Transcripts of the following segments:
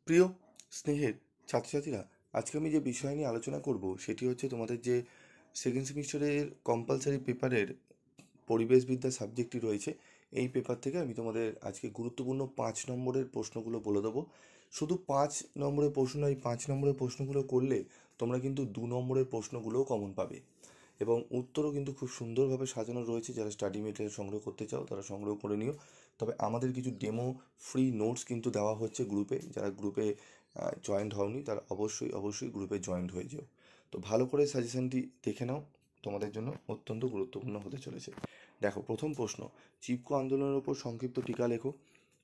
প্রিয় স্নেহের ছাত্রছাত্রীরা, আজকে আমি যে বিষয় নিয়ে আলোচনা করব সেটি হচ্ছে তোমাদের যে সেকেন্ড সেমিস্টারের কম্পালসারি পেপারের পরিবেশবিদ্যা সাবজেক্টটি রয়েছে। এই পেপার থেকে আমি তোমাদের আজকে গুরুত্বপূর্ণ 5 নম্বরের প্রশ্নগুলো বলে দেবো। শুধু 5 নম্বরের প্রশ্ন নয়, 5 নম্বরের প্রশ্নগুলো করলে তোমরা কিন্তু 2 নম্বরের প্রশ্নগুলোও কমন পাবে এবং উত্তরও কিন্তু খুব সুন্দরভাবে সাজানো রয়েছে। যারা স্টাডি মেটেরিয়াল সংগ্রহ করতে চাও তারা সংগ্রহ করে নিও। তবে আমাদের কিছু ডেমো ফ্রি নোটস কিন্তু দেওয়া হচ্ছে গ্রুপে। যারা গ্রুপে জয়েন্ট হওনি তারা অবশ্যই গ্রুপে জয়েন্ট হয়ে যেও। তো ভালো করে সাজেশনটি দেখে নাও, তোমাদের জন্য অত্যন্ত গুরুত্বপূর্ণ হতে চলেছে। দেখো, প্রথম প্রশ্ন, চিপকো আন্দোলনের উপর সংক্ষিপ্ত টিকা লেখো।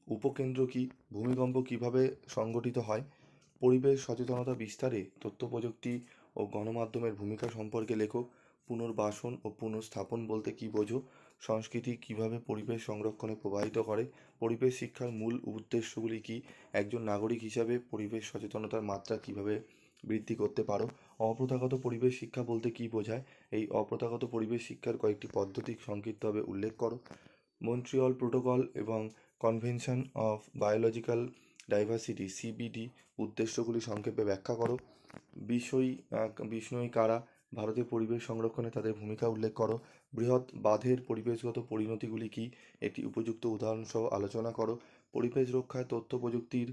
উপকেন্দ্র কী? ভূমিকম্প কিভাবে সংগঠিত হয়? পরিবেশ সচেতনতা বিস্তারে তথ্য প্রযুক্তি ও গণমাধ্যমের ভূমিকা সম্পর্কে লেখো। পুনর্বাসন ও পুনঃস্থাপন বলতে কী বোঝো? সংস্কৃতি কিভাবে পরিবেশ সংরক্ষণে প্রভাবিত করে? পরিবেশ শিক্ষার মূল উদ্দেশ্যগুলি কী? একজন নাগরিক হিসাবে পরিবেশ সচেতনতার মাত্রা কিভাবে বৃদ্ধি করতে পারো? অপ্রথাগত পরিবেশ শিক্ষা বলতে কী বোঝায়? এই অপ্রথাগত পরিবেশ শিক্ষার কয়েকটি পদ্ধতি সংক্ষিপ্তভাবে উল্লেখ করো। মন্ট্রিয়ল প্রোটোকল এবং convention of biological diversity CBD উদ্দেশ্যগুলি সংক্ষেপে ব্যাখ্যা করো। বিষ্ণয়ী কারা? ভারতের পরিবেশ সংরক্ষণে তাদের ভূমিকা উল্লেখ করো। বৃহৎ বাঁধের পরিবেশগত পরিণতিগুলি কী? একটি উপযুক্ত উদাহরণসহ আলোচনা করো। পরিবেশ রক্ষায় তথ্য প্রযুক্তির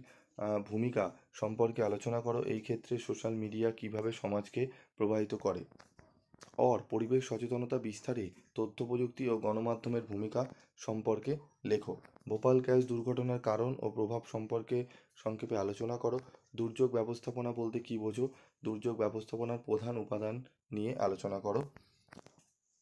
ভূমিকা সম্পর্কে আলোচনা করো। এই ক্ষেত্রে সোশ্যাল মিডিয়া কিভাবে সমাজকে প্রভাবিত করে? পরিবেশ সচেতনতা বিস্তারে তথ্য প্রযুক্তি ও গণমাধ্যমের ভূমিকা সম্পর্কে লেখো। ভোপাল গ্যাস দুর্ঘটনার কারণ ও প্রভাব সম্পর্কে সংক্ষেপে আলোচনা করো। দুর্যোগ ব্যবস্থাপনা বলতে কী বোঝো? দুর্যোগ ব্যবস্থাপনার প্রধান উপাদান নিয়ে আলোচনা করো।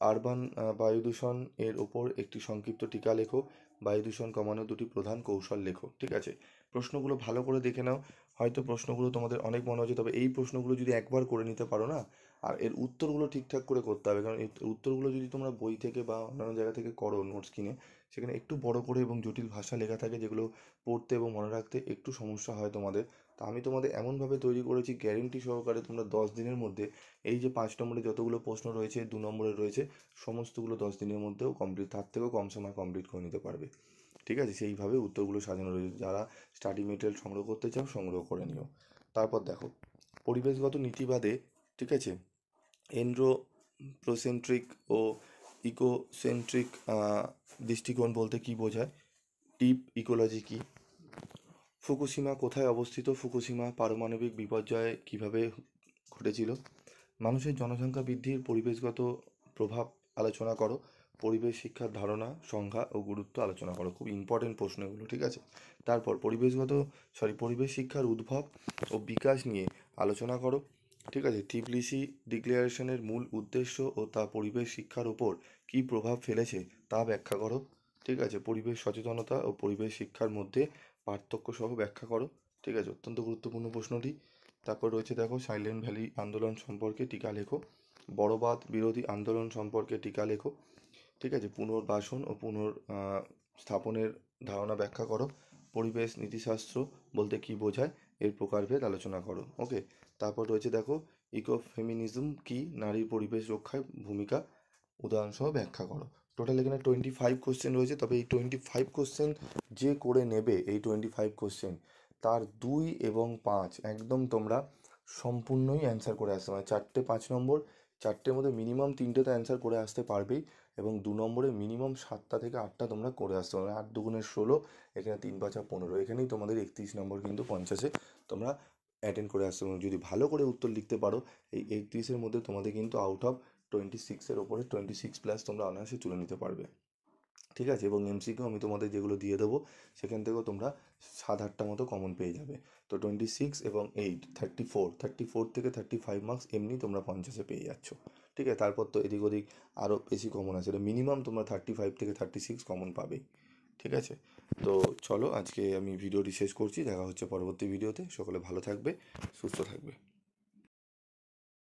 আরবান বায়ুদূষণ এর ওপর একটি সংক্ষিপ্ত টিকা লেখো। বায়ুদূষণ কমানোর দুটি প্রধান কৌশল লেখো। ঠিক আছে, প্রশ্নগুলো ভালো করে দেখে নাও। হয়তো প্রশ্নগুলো তোমাদের অনেক মনে হচ্ছে, তবে এই প্রশ্নগুলো যদি একবার করে নিতে পারো না, আর এর উত্তরগুলো ঠিকঠাক করে করতে হবে, কারণ এর উত্তরগুলো যদি তোমরা বই থেকে বা অন্যান্য জায়গা থেকে করো নোটস কিনে, সেখানে একটু বড় করে এবং জটিল ভাষা লেখা থাকে, যেগুলো পড়তে এবং মনে রাখতে একটু সমস্যা হয় তোমাদের। তা আমি তোমাদের এমনভাবে তৈরি করেছি, গ্যারেন্টি সহকারে তোমরা 10 দিনের মধ্যে এই যে 5 নম্বরে যতগুলো প্রশ্ন রয়েছে, 2 নম্বরে রয়েছে, সমস্তগুলো 10 দিনের মধ্যেও কমপ্লিট, তার থেকেও কম সময় কমপ্লিট করে নিতে পারবে। ঠিক আছে, সেইভাবে উত্তরগুলো সাজানো রয়েছে। যারা স্টাডি মেটেরিয়াল সংগ্রহ করতে চাও সংগ্রহ করে নিও। তারপর দেখো, পরিবেশগত নীতিবাদে, ঠিক আছে, এন্ড্রোপ্রোসেন্ট্রিক ও ইকোসেন্ট্রিক দৃষ্টিকোণ বলতে কী বোঝায়? ডিপ ইকোলজি কী? ফুকুশিমা কোথায় অবস্থিত? ফুকুশিমা পারমাণবিক বিপর্যয় কিভাবে ঘটেছিল? মানুষের জনসংখ্যা বৃদ্ধির পরিবেশগত প্রভাব আলোচনা করো। পরিবেশ শিক্ষার ধারণা, সংজ্ঞা ও গুরুত্ব আলোচনা করো। খুব ইম্পর্টেন্ট প্রশ্ন এগুলো, ঠিক আছে। তারপর পরিবেশ শিক্ষার উদ্ভব ও বিকাশ নিয়ে আলোচনা করো। ঠিক আছে, টিবিলিসি ডিক্লারেশনের মূল উদ্দেশ্য ও তা পরিবেশ শিক্ষার ওপর কী প্রভাব ফেলেছে তা ব্যাখ্যা করো। ঠিক আছে, পরিবেশ সচেতনতা ও পরিবেশ শিক্ষার মধ্যে পার্থক্য সহ ব্যাখ্যা করো। ঠিক আছে, অত্যন্ত গুরুত্বপূর্ণ প্রশ্নটি। তারপর রয়েছে দেখো, সাইলেন্ট ভ্যালি আন্দোলন সম্পর্কে টিকা লেখো। বড়বাদ বিরোধী আন্দোলন সম্পর্কে টিকা লেখো। ঠিক আছে, পুনর্বাসন ও স্থাপনের ধারণা ব্যাখ্যা করো। পরিবেশ নীতিশাস্ত্র বলতে কী বোঝায়? এর প্রকারভেদ আলোচনা করো। ওকে, তারপর রয়েছে দেখো, ইকোফেমিনিজম কি? নারীর পরিবেশ রক্ষায় ভূমিকা উদাহরণসহ ব্যাখ্যা করো। টোটাল এখানে 25 কোশ্চেন রয়েছে, তবে এই 25 কোশ্চেন যে করে নেবে, এই 25 কোশ্চেন তার 2 এবং 5 একদম তোমরা সম্পূর্ণই অ্যান্সার করে আসতে, মানে 4টে 5 নম্বর, 4টের মধ্যে মিনিমাম 3টে তো অ্যান্সার করে আসতে পারবেই, এবং 2 নম্বরে মিনিমাম 7টা থেকে 8টা তোমরা করে আসতে পারবে। 8 দুগুণে 16, এখানে 3 5 15, এখানেই তোমাদের 31 নম্বর কিন্তু 50-এ তোমরা অ্যাটেন্ড করে আসতে পারো। যদি ভালো করে উত্তর লিখতে পারো, এই 31-এর মধ্যে তোমাদের কিন্তু আউট অফ 26-এর ওপরে 26+ তোমরা অনায়াসে তুলে নিতে পারবে। ঠিক আছে, এবং এমসিকিউ আমি তোমাদের যেগুলো দিয়ে দেবো সেখান থেকেও তোমরা 7-8টা মতো কমন পেয়ে যাবে। তো 26 এবং 8 34 থেকে 35 মার্কস এমনি তোমরা 50-এ পেয়ে যাচ্ছ। ঠিক আছে, তারপর তো এদিক ওদিক আরও বেশি কমন আছে, এটা মিনিমাম তোমরা 35 থেকে 36 কমন পাবেই। ঠিক আছে, তো চলো আজকে আমি ভিডিওটি শেষ করছি। দেখা হচ্ছে পরবর্তী ভিডিওতে। সকলে ভালো থাকবে, সুস্থ থাকবে।